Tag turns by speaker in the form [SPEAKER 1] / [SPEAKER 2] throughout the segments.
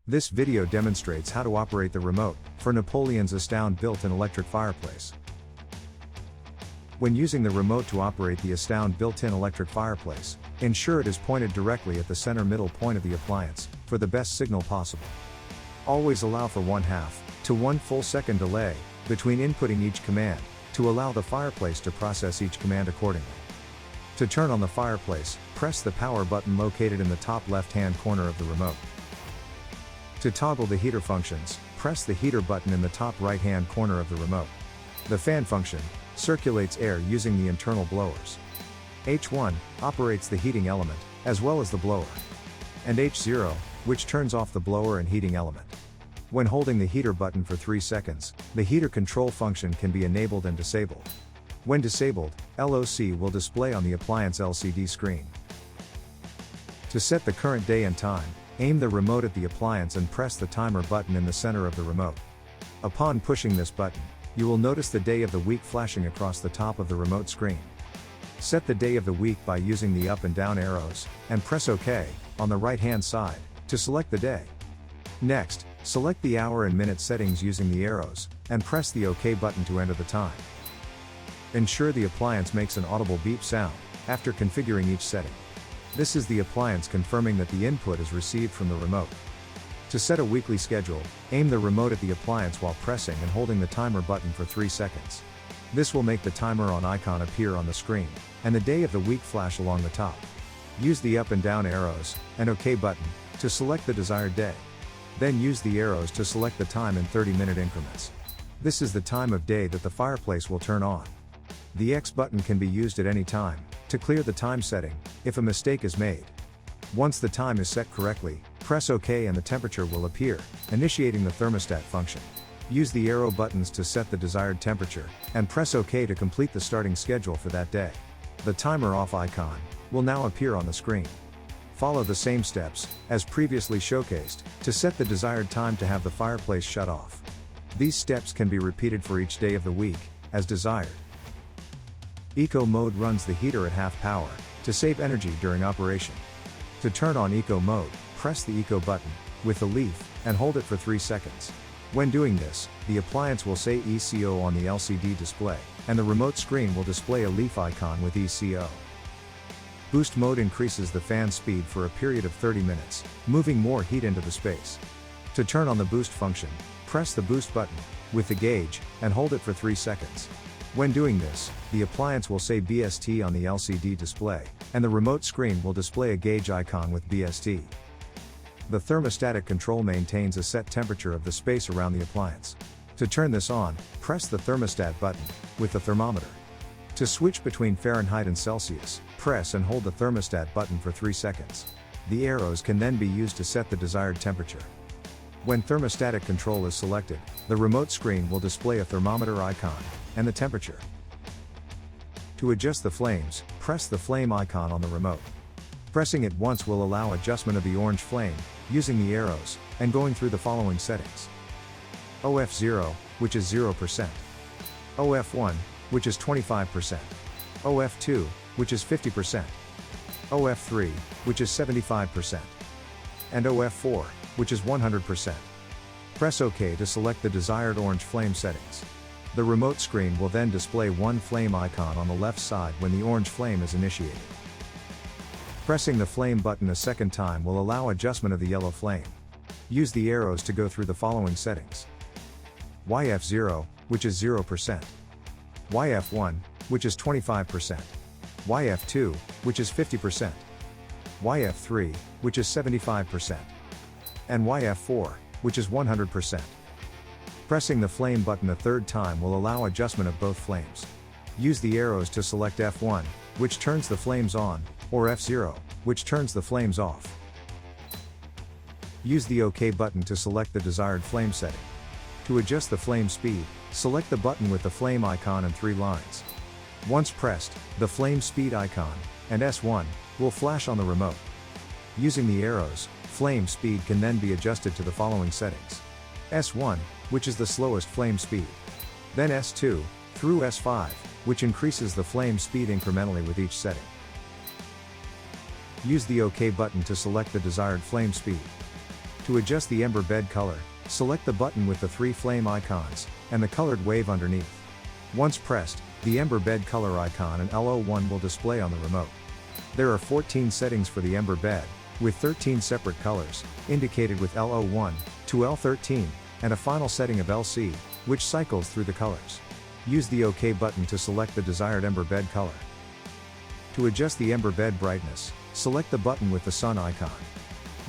[SPEAKER 1] This video demonstrates how to operate the remote for Napoleon's Astound built-in electric fireplace. When using the remote to operate the Astound built-in electric fireplace, ensure it is pointed directly at the center middle point of the appliance for the best signal possible. Always allow for 1/2 to 1 full second delay between inputting each command to allow the fireplace to process each command accordingly. To turn on the fireplace, press the power button located in the top left-hand corner of the remote. To toggle the heater functions, press the heater button in the top right-hand corner of the remote. The fan function circulates air using the internal blowers. H1 operates the heating element, as well as the blower. And H0, which turns off the blower and heating element. When holding the heater button for 3 seconds, the heater control function can be enabled and disabled. When disabled, LOC will display on the appliance LCD screen. To set the current day and time, aim the remote at the appliance and press the timer button in the center of the remote. Upon pushing this button, you will notice the day of the week flashing across the top of the remote screen. Set the day of the week by using the up and down arrows, and press OK on the right-hand side to select the day. Next, select the hour and minute settings using the arrows, and press the OK button to enter the time. Ensure the appliance makes an audible beep sound after configuring each setting. This is the appliance confirming that the input is received from the remote. To set a weekly schedule, aim the remote at the appliance while pressing and holding the timer button for 3 seconds. This will make the timer on icon appear on the screen, and the day of the week flash along the top. Use the up and down arrows, and OK button, to select the desired day. Then use the arrows to select the time in 30-minute increments. This is the time of day that the fireplace will turn on. The X button can be used at any time to clear the time setting if a mistake is made. Once the time is set correctly, press OK and the temperature will appear, initiating the thermostat function. Use the arrow buttons to set the desired temperature, and press OK to complete the starting schedule for that day. The timer off icon will now appear on the screen. Follow the same steps as previously showcased to set the desired time to have the fireplace shut off. These steps can be repeated for each day of the week, as desired. Eco mode runs the heater at half power to save energy during operation. To turn on Eco mode, press the Eco button with the leaf and hold it for 3 seconds. When doing this, the appliance will say ECO on the LCD display, and the remote screen will display a leaf icon with ECO. Boost mode increases the fan speed for a period of 30 minutes, moving more heat into the space. To turn on the boost function, press the boost button with the gauge and hold it for 3 seconds. When doing this, the appliance will say BST on the LCD display, and the remote screen will display a gauge icon with BST. The thermostatic control maintains a set temperature of the space around the appliance. To turn this on, press the thermostat button with the thermometer. To switch between Fahrenheit and Celsius, press and hold the thermostat button for 3 seconds. The arrows can then be used to set the desired temperature. When thermostatic control is selected, the remote screen will display a thermometer icon and the temperature. To adjust the flames, press the flame icon on the remote. Pressing it once will allow adjustment of the orange flame, using the arrows, and going through the following settings. OF0, which is 0%. OF1, which is 25%. OF2, which is 50%. OF3, which is 75%. And OF4, which is 100%. Press OK to select the desired orange flame settings. The remote screen will then display one flame icon on the left side when the orange flame is initiated. Pressing the flame button a second time will allow adjustment of the yellow flame. Use the arrows to go through the following settings. YF0, which is 0%. YF1, which is 25%. YF2, which is 50%. YF3, which is 75%. And YF4, which is 100%. Pressing the flame button a third time will allow adjustment of both flames. Use the arrows to select F1, which turns the flames on, or F0, which turns the flames off. Use the OK button to select the desired flame setting. To adjust the flame speed, select the button with the flame icon and 3 lines. Once pressed, the flame speed icon and S1 will flash on the remote. Using the arrows, flame speed can then be adjusted to the following settings. S1, which is the slowest flame speed. Then S2, through S5, which increases the flame speed incrementally with each setting. Use the OK button to select the desired flame speed. To adjust the Ember Bed Color, select the button with the 3 flame icons, and the colored wave underneath. Once pressed, the Ember Bed Color icon and LO1 will display on the remote. There are 14 settings for the Ember Bed, with 13 separate colors, indicated with LO1 to L13, and a final setting of LC, which cycles through the colors. Use the OK button to select the desired Ember Bed Color. To adjust the Ember Bed Brightness, select the button with the sun icon.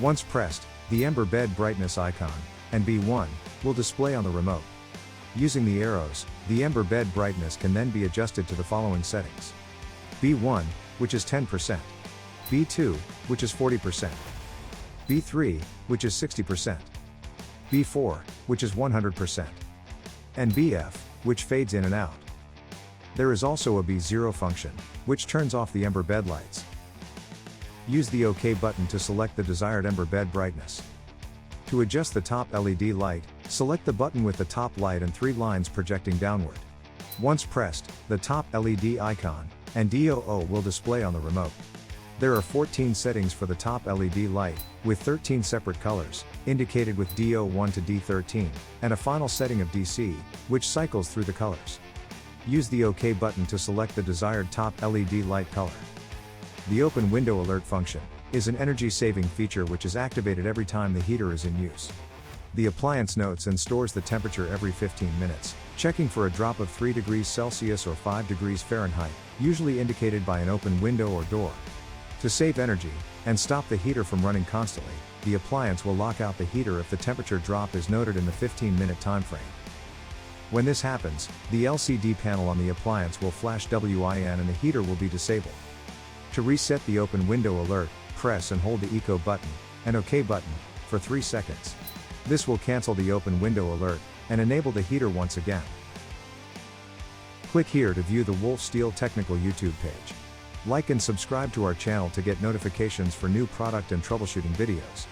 [SPEAKER 1] Once pressed, the Ember Bed Brightness icon, and B1, will display on the remote. Using the arrows, the Ember Bed Brightness can then be adjusted to the following settings. B1, which is 10%. B2, which is 40%. B3, which is 60%. B4, which is 100%. And BF, which fades in and out. There is also a B0 function, which turns off the Ember Bed lights. Use the OK button to select the desired Ember Bed Brightness. To adjust the top LED light, select the button with the top light and 3 lines projecting downward. Once pressed, the top LED icon and DOO will display on the remote. There are 14 settings for the top LED light, with 13 separate colors, indicated with DO1 to D13, and a final setting of DC, which cycles through the colors. Use the OK button to select the desired top LED light color. The Open Window Alert function is an energy-saving feature which is activated every time the heater is in use. The appliance notes and stores the temperature every 15 minutes, checking for a drop of 3 degrees Celsius or 5 degrees Fahrenheit, usually indicated by an open window or door. To save energy, and stop the heater from running constantly, the appliance will lock out the heater if the temperature drop is noted in the 15-minute time frame. When this happens, the LCD panel on the appliance will flash WIN and the heater will be disabled. To reset the Open Window Alert, press and hold the Eco button, and OK button, for 3 seconds. This will cancel the Open Window Alert, and enable the heater once again. Click here to view the Wolf Steel Technical YouTube page. Like and subscribe to our channel to get notifications for new product and troubleshooting videos.